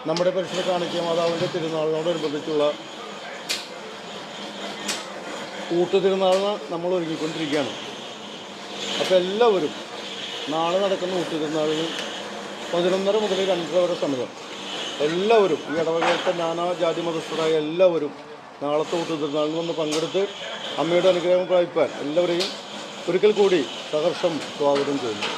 നമ്മുടെ പരിസര കാണിക്കുക മാതാവിൻ്റെ തിരുനാളിനോടനുബന്ധിച്ചുള്ള ഊട്ടുതിരുനാളിന് നമ്മൾ ഒരുങ്ങിക്കൊണ്ടിരിക്കുകയാണ്. അപ്പോൾ എല്ലാവരും നാളെ നടക്കുന്ന ഊട്ടുതിരുനാളിന് 11:30 മുതൽ 2:30 വരെ സമയം എല്ലാവരും ഈ ഇടവകയിലത്തെ നാനാ ജാതി മതസ്ഥരായ എല്ലാവരും നാളത്തെ ഊട്ടുതിരുനാളിന് വന്ന് പങ്കെടുത്ത് അമ്മയുടെ അനുഗ്രഹം പ്രാപിപ്പാൻ എല്ലാവരെയും ഒരിക്കൽ കൂടി സഹർഷം സ്വാഗതം ചെയ്യുന്നു.